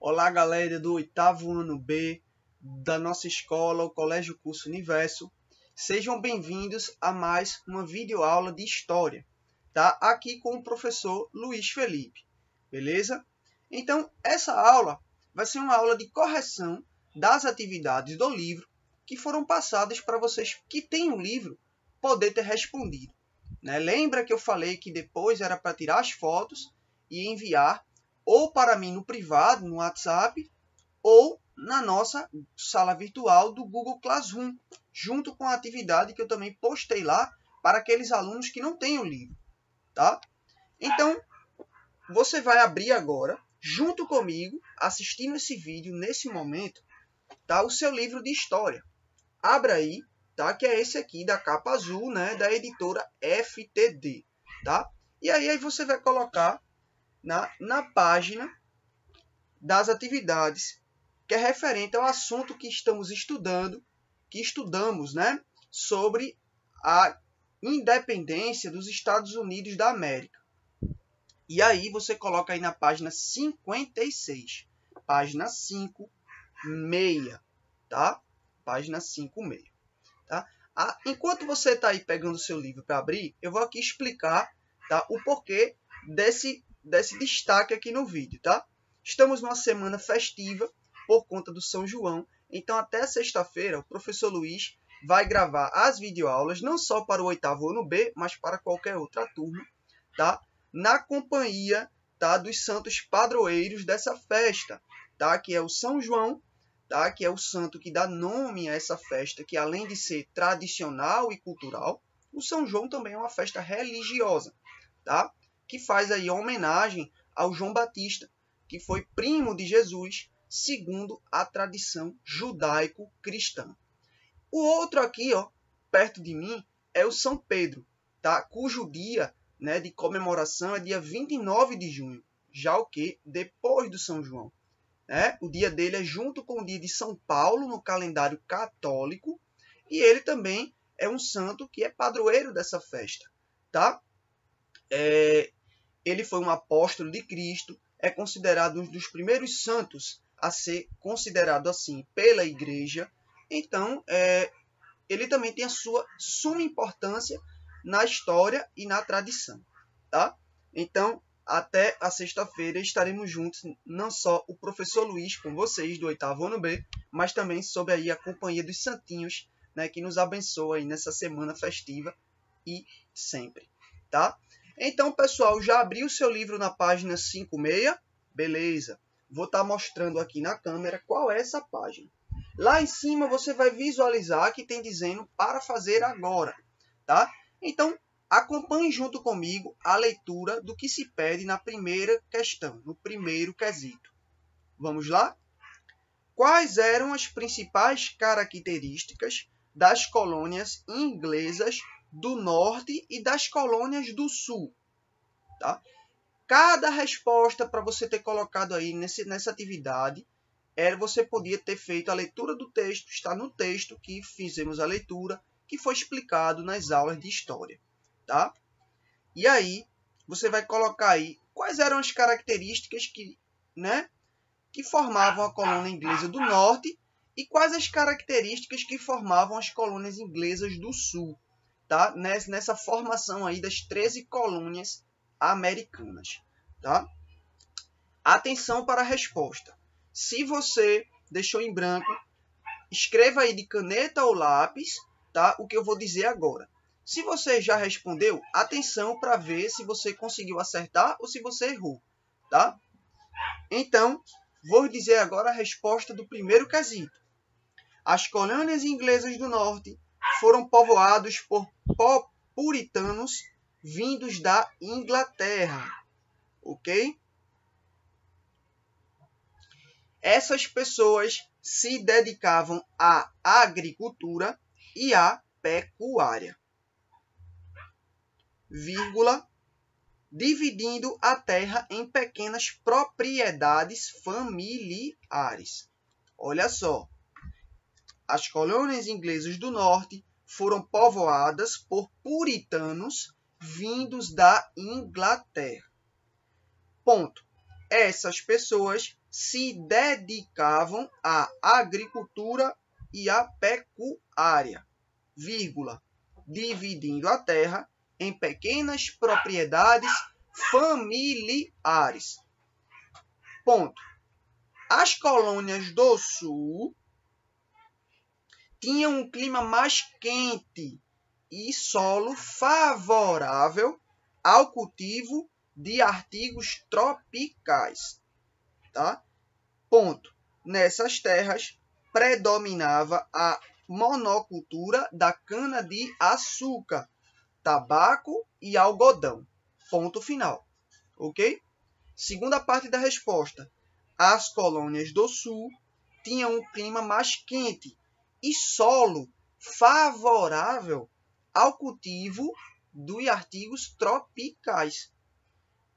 Olá, galera do oitavo ano B da nossa escola, o Colégio Curso Universo. Sejam bem-vindos a mais uma videoaula de História, tá? Aqui com o professor Luiz Felipe, beleza? Então, essa aula vai ser uma aula de correção das atividades do livro que foram passadas para vocês que têm o livro poder ter respondido, né? Lembra que eu falei que depois era para tirar as fotos e enviar ou para mim no privado, no WhatsApp, ou na nossa sala virtual do Google Classroom, junto com a atividade que eu também postei lá para aqueles alunos que não têm o livro, tá? Então, você vai abrir agora, junto comigo, assistindo esse vídeo nesse momento, tá? O seu livro de história. Abra aí, tá? Que é esse aqui da capa azul, né? Da editora FTD, tá? E aí você vai colocar na página das atividades, que é referente ao assunto que estamos estudando, que estudamos, né, sobre a independência dos Estados Unidos da América. E aí você coloca aí na página 56, página 56, tá? Página 56, tá? Enquanto você está aí pegando o seu livro para abrir, eu vou aqui explicar, tá, o porquê desse destaque aqui no vídeo, tá? Estamos numa semana festiva por conta do São João, então até sexta-feira o professor Luiz vai gravar as videoaulas, não só para o oitavo ano B, mas para qualquer outra turma, tá? Na companhia, tá, dos santos padroeiros dessa festa, tá? Que é o São João, tá? Que é o santo que dá nome a essa festa, que além de ser tradicional e cultural, o São João também é uma festa religiosa, tá? Que faz aí homenagem ao João Batista, que foi primo de Jesus, segundo a tradição judaico-cristã. O outro aqui, ó, perto de mim, é o São Pedro, tá? Cujo dia, né, de comemoração é dia 29 de junho, já o que? Depois do São João. Né? O dia dele é junto com o dia de São Paulo no calendário católico, e ele também é um santo que é padroeiro dessa festa, tá? Ele foi um apóstolo de Cristo, é considerado um dos primeiros santos a ser considerado assim pela igreja. Então, ele também tem a sua suma importância na história e na tradição, tá? Então, até a sexta-feira estaremos juntos, não só o professor Luiz com vocês do oitavo ano B, mas também sob aí a companhia dos santinhos, né, que nos abençoa aí nessa semana festiva e sempre, tá? Então, pessoal, já abriu o seu livro na página 56? Beleza. Vou estar mostrando aqui na câmera qual é essa página. Lá em cima você vai visualizar que tem dizendo para fazer agora, tá? Então, acompanhe junto comigo a leitura do que se pede na primeira questão, no primeiro quesito. Vamos lá? Quais eram as principais características das colônias inglesas do norte e das colônias do sul? Tá? Cada resposta para você ter colocado aí nessa atividade, você podia ter feito a leitura do texto, está no texto que fizemos a leitura, que foi explicado nas aulas de história. Tá? E aí, você vai colocar aí quais eram as características que formavam a colônia inglesa do norte e quais as características que formavam as colônias inglesas do sul, tá? Nessa formação aí das 13 colônias americanas, tá? Atenção para a resposta. Se você deixou em branco, escreva aí de caneta ou lápis, tá? O que eu vou dizer agora. Se você já respondeu, atenção para ver se você conseguiu acertar ou se você errou, tá? Então, vou dizer agora a resposta do primeiro quesito. As colônias inglesas do norte foram povoadas por puritanos vindos da Inglaterra, ok? Essas pessoas se dedicavam à agricultura e à pecuária, dividindo a terra em pequenas propriedades familiares. Olha só, as colônias inglesas do norte foram povoadas por puritanos vindos da Inglaterra. Ponto. Essas pessoas se dedicavam à agricultura e à pecuária, vírgula, dividindo a terra em pequenas propriedades familiares. Ponto. As colônias do sul tinham um clima mais quente e solo favorável ao cultivo de artigos tropicais. Tá? Ponto. Nessas terras predominava a monocultura da cana-de-açúcar, tabaco e algodão. Ponto final. Ok? Segunda parte da resposta. As colônias do sul tinham um clima mais quente e solo favorável ao cultivo de artigos tropicais.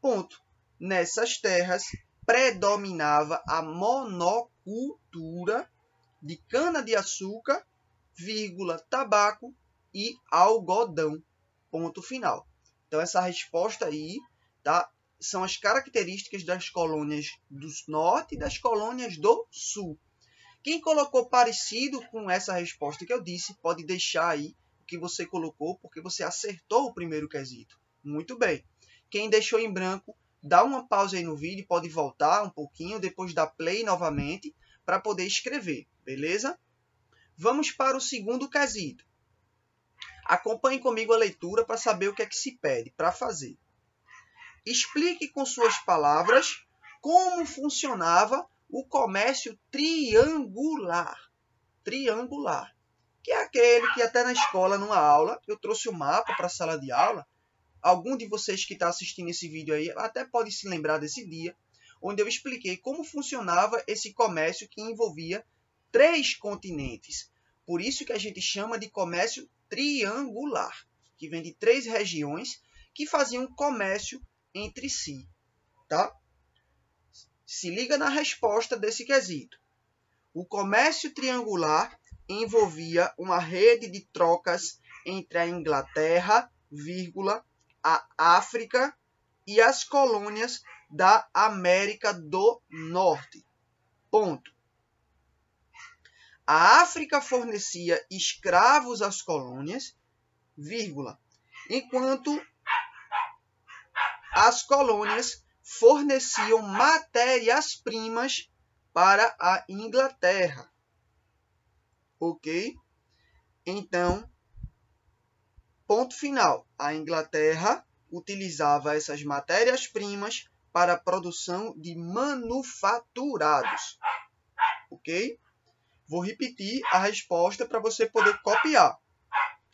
Ponto. Nessas terras predominava a monocultura de cana-de-açúcar, tabaco e algodão. Ponto final. Então, essa resposta aí, tá, são as características das colônias do norte e das colônias do sul. Quem colocou parecido com essa resposta que eu disse, pode deixar aí o que você colocou, porque você acertou o primeiro quesito. Muito bem. Quem deixou em branco, dá uma pausa aí no vídeo, pode voltar um pouquinho, depois dar play novamente, para poder escrever, beleza? Vamos para o segundo quesito. Acompanhe comigo a leitura para saber o que é que se pede para fazer. Explique com suas palavras como funcionava o comércio triangular. Triangular, que é aquele que até na escola, numa aula, eu trouxe o mapa para a sala de aula. Algum de vocês que está assistindo esse vídeo aí até pode se lembrar desse dia, onde eu expliquei como funcionava esse comércio que envolvia 3 continentes. Por isso que a gente chama de comércio triangular, que vem de 3 regiões que faziam comércio entre si. Tá? Se liga na resposta desse quesito. O comércio triangular envolvia uma rede de trocas entre a Inglaterra, a África e as colônias da América do Norte. Ponto. A África fornecia escravos às colônias, enquanto as colônias forneciam matérias-primas para a Inglaterra. Ok? Então, ponto final. A Inglaterra utilizava essas matérias-primas para a produção de manufaturados. Ok? Vou repetir a resposta para você poder copiar.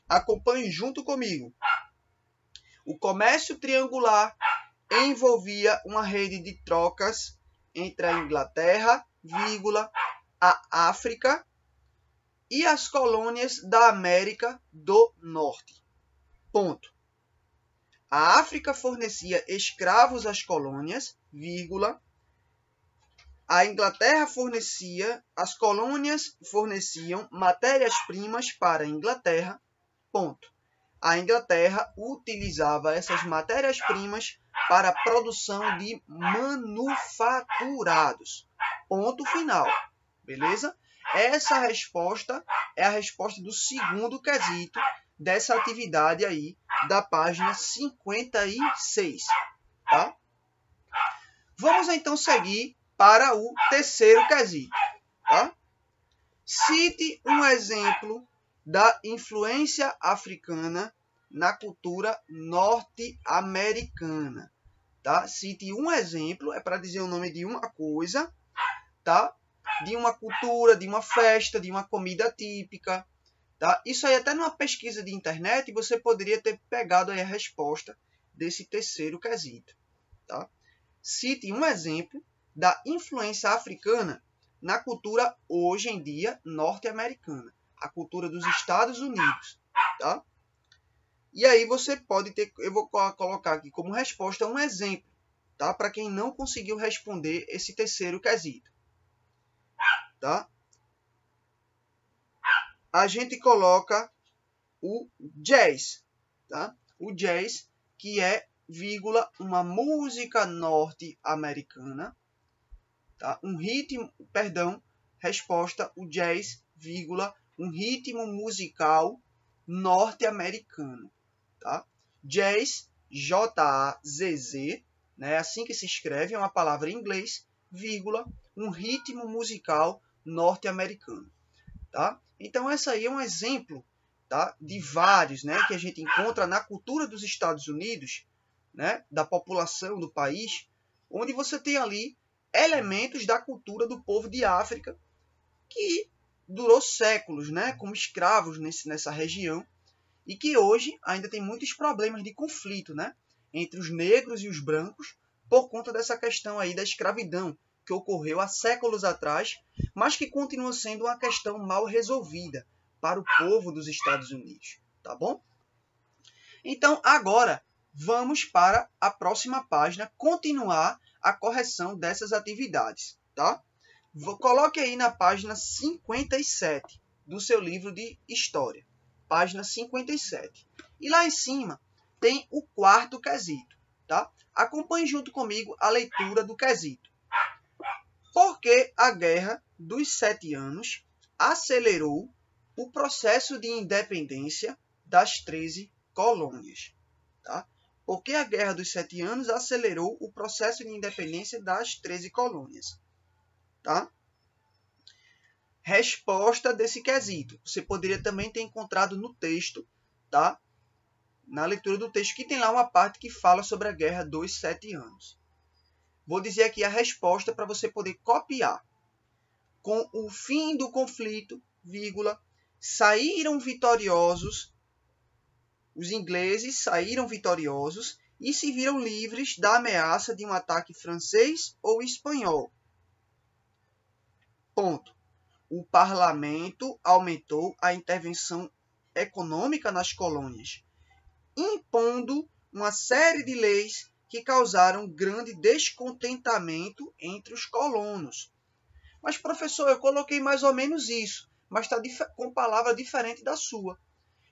Acompanhe junto comigo. O comércio triangular envolvia uma rede de trocas entre a Inglaterra, a África e as colônias da América do Norte. Ponto. A África fornecia escravos às colônias, a Inglaterra fornecia, as colônias forneciam matérias-primas para a Inglaterra, ponto. A Inglaterra utilizava essas matérias-primas para a produção de manufaturados. Ponto final. Beleza? Essa resposta é a resposta do segundo quesito dessa atividade aí da página 56. Tá? Vamos então seguir para o terceiro quesito. Tá? Cite um exemplo da influência africana na cultura norte-americana. Tá? Cite um exemplo, é para dizer o nome de uma coisa, tá? De uma cultura, de uma festa, de uma comida típica. Tá? Isso aí até numa pesquisa de internet você poderia ter pegado aí a resposta desse terceiro quesito. Tá? Cite um exemplo da influência africana na cultura hoje em dia norte-americana, a cultura dos Estados Unidos. Tá? E aí você pode ter, eu vou colocar aqui como resposta um exemplo, tá? Para quem não conseguiu responder esse terceiro quesito. Tá? A gente coloca o jazz, tá? O jazz, que é, uma música norte-americana, tá? Um ritmo, perdão, resposta, o jazz, vírgula, um ritmo musical norte-americano, tá? Jazz, J-A-Z-Z, né? Assim que se escreve, é uma palavra em inglês, vírgula, um ritmo musical norte-americano, tá? Então, essa aí é um exemplo, tá, de vários, né, que a gente encontra na cultura dos Estados Unidos, né, da população do país, onde você tem ali elementos da cultura do povo de África que durou séculos, né, como escravos nessa região e que hoje ainda tem muitos problemas de conflito, né, entre os negros e os brancos por conta dessa questão aí da escravidão que ocorreu há séculos atrás, mas que continua sendo uma questão mal resolvida para o povo dos Estados Unidos, tá bom? Então, agora, vamos para a próxima página, continuar a correção dessas atividades, tá? Coloque aí na página 57 do seu livro de História, página 57. E lá em cima tem o quarto quesito, tá? Acompanhe junto comigo a leitura do quesito. Por que a Guerra dos 7 Anos acelerou o processo de independência das 13 colônias? Tá? Por que a Guerra dos 7 Anos acelerou o processo de independência das 13 colônias? Tá? Resposta desse quesito. Você poderia também ter encontrado no texto, tá? Na leitura do texto, que tem lá uma parte que fala sobre a Guerra dos 7 Anos. Vou dizer aqui a resposta para você poder copiar. Com o fim do conflito, vírgula, saíram vitoriosos, os ingleses saíram vitoriosos e se viram livres da ameaça de um ataque francês ou espanhol. Ponto. O parlamento aumentou a intervenção econômica nas colônias, impondo uma série de leis que causaram grande descontentamento entre os colonos. Mas, professor, eu coloquei mais ou menos isso, mas está com palavra diferente da sua.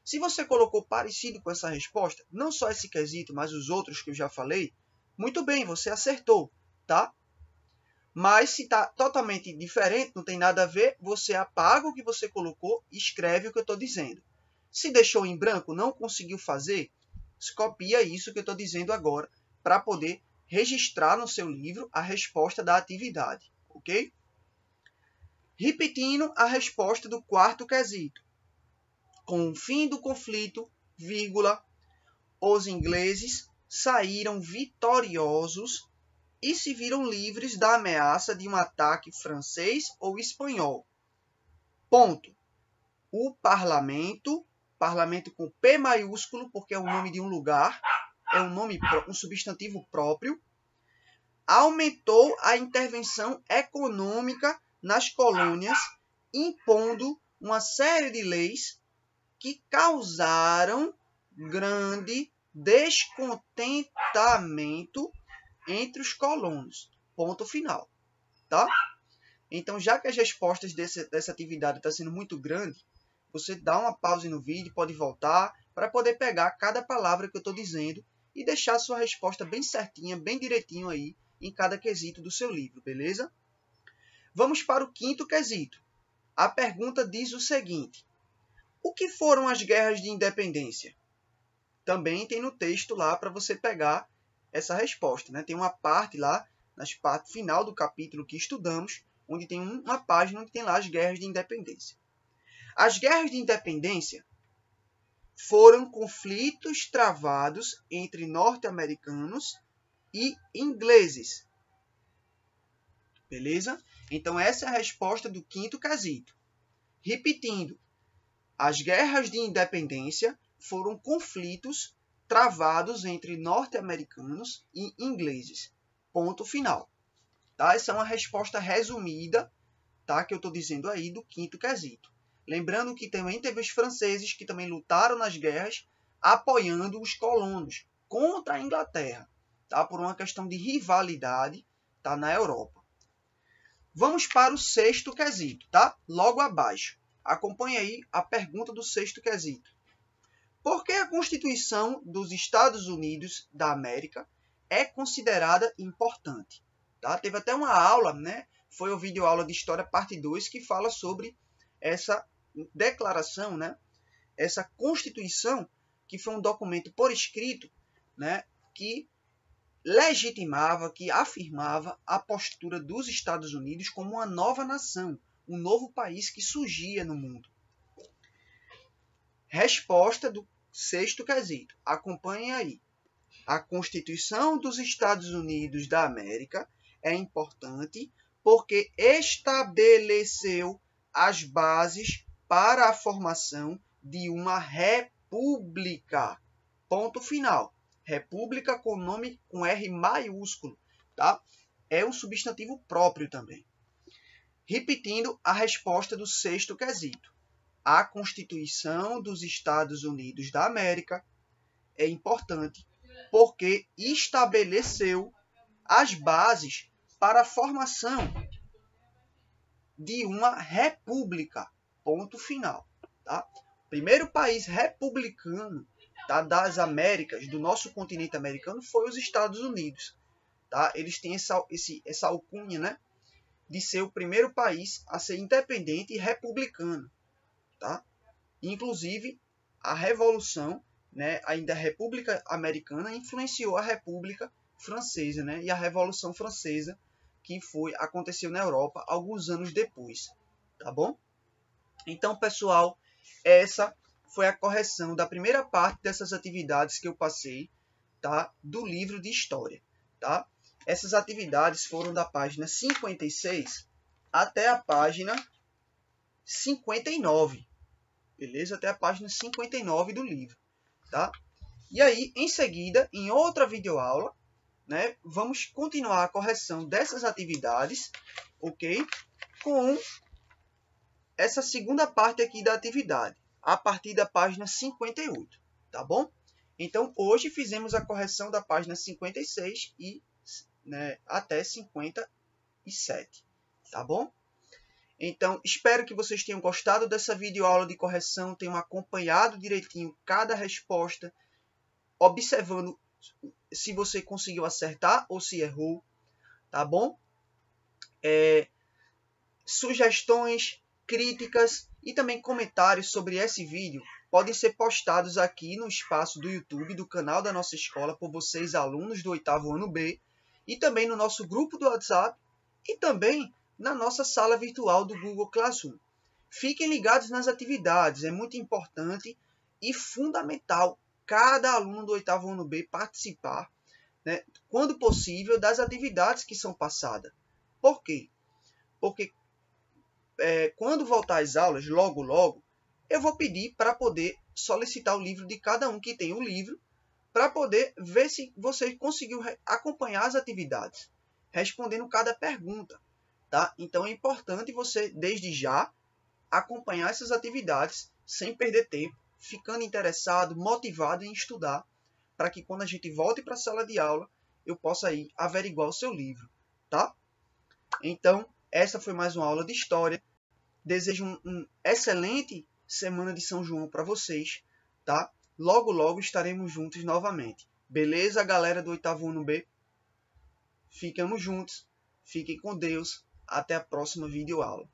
Se você colocou parecido com essa resposta, não só esse quesito, mas os outros que eu já falei, muito bem, você acertou, tá? Mas se está totalmente diferente, não tem nada a ver, você apaga o que você colocou e escreve o que eu estou dizendo. Se deixou em branco, não conseguiu fazer, copia isso que eu estou dizendo agora, para poder registrar no seu livro a resposta da atividade, ok? Repetindo a resposta do quarto quesito. Com o fim do conflito, vírgula, os ingleses saíram vitoriosos e se viram livres da ameaça de um ataque francês ou espanhol. Ponto. O parlamento com P maiúsculo, porque é o nome de um lugar, é um substantivo próprio, aumentou a intervenção econômica nas colônias, impondo uma série de leis que causaram grande descontentamento entre os colonos. Ponto final. Tá? Então, já que as respostas dessa atividade estão sendo muito grande, você dá uma pausa no vídeo, pode voltar, para poder pegar cada palavra que eu estou dizendo e deixar a sua resposta bem certinha, bem direitinho aí, em cada quesito do seu livro, beleza? Vamos para o quinto quesito. A pergunta diz o seguinte: o que foram as guerras de independência? Também tem no texto lá para você pegar essa resposta, né? Tem uma parte lá, na parte final do capítulo que estudamos, onde tem uma página onde tem lá as guerras de independência. As guerras de independência foram conflitos travados entre norte-americanos e ingleses. Beleza? Então, essa é a resposta do quinto quesito. Repetindo, as guerras de independência foram conflitos travados entre norte-americanos e ingleses. Ponto final. Tá? Essa é uma resposta resumida, tá? Que eu estou dizendo aí do quinto quesito. Lembrando que também teve os franceses que também lutaram nas guerras apoiando os colonos contra a Inglaterra, tá? Por uma questão de rivalidade, tá? Na Europa. Vamos para o sexto quesito, tá? Logo abaixo. Acompanhe aí a pergunta do sexto quesito. Por que a Constituição dos Estados Unidos da América é considerada importante? Tá? Teve até uma aula, né, foi o vídeo aula de História parte 2, que fala sobre essa declaração, né? Essa Constituição, que foi um documento por escrito, né? Que legitimava, que afirmava a postura dos Estados Unidos como uma nova nação, um novo país que surgia no mundo. Resposta do sexto quesito. Acompanhem aí. A Constituição dos Estados Unidos da América é importante porque estabeleceu as bases para a formação de uma república. Ponto final. República com nome com R maiúsculo, tá? É um substantivo próprio também. Repetindo a resposta do sexto quesito. A Constituição dos Estados Unidos da América é importante porque estabeleceu as bases para a formação de uma república. Ponto final. Tá? O primeiro país republicano, tá, das Américas, do nosso continente americano, foi os Estados Unidos. Tá? Eles têm essa alcunha, né, de ser o primeiro país a ser independente e republicano. Tá? Inclusive, a Revolução, né, ainda a República Americana, influenciou a República Francesa, né, e a Revolução Francesa, que aconteceu na Europa alguns anos depois. Tá bom? Então, pessoal, essa foi a correção da primeira parte dessas atividades que eu passei, tá, do livro de História. Tá? Essas atividades foram da página 56 até a página 59. Beleza? Até a página 59 do livro. Tá? E aí, em seguida, em outra videoaula, né, vamos continuar a correção dessas atividades, ok? Com essa segunda parte aqui da atividade, a partir da página 58, tá bom? Então, hoje fizemos a correção da página 56 e, né, até 57, tá bom? Então, espero que vocês tenham gostado dessa videoaula de correção, tenham acompanhado direitinho cada resposta, observando se você conseguiu acertar ou se errou, tá bom? Sugestões, críticas e também comentários sobre esse vídeo podem ser postados aqui no espaço do YouTube do canal da nossa escola por vocês, alunos do 8º ano B, e também no nosso grupo do WhatsApp e também na nossa sala virtual do Google Classroom. Fiquem ligados nas atividades, é muito importante e fundamental cada aluno do 8º ano B participar, né, quando possível, das atividades que são passadas. Por quê? Porque quando voltar às aulas, logo, eu vou pedir para poder solicitar o livro de cada um que tem o livro, para poder ver se você conseguiu acompanhar as atividades, respondendo cada pergunta. Tá? Então é importante você, desde já, acompanhar essas atividades sem perder tempo, ficando interessado, motivado em estudar, para que quando a gente volte para a sala de aula, eu possa aí averiguar o seu livro. Tá? Então, essa foi mais uma aula de História. Desejo uma excelente semana de São João para vocês. Tá? Logo estaremos juntos novamente. Beleza, galera do 8º ano B? Ficamos juntos. Fiquem com Deus. Até a próxima videoaula.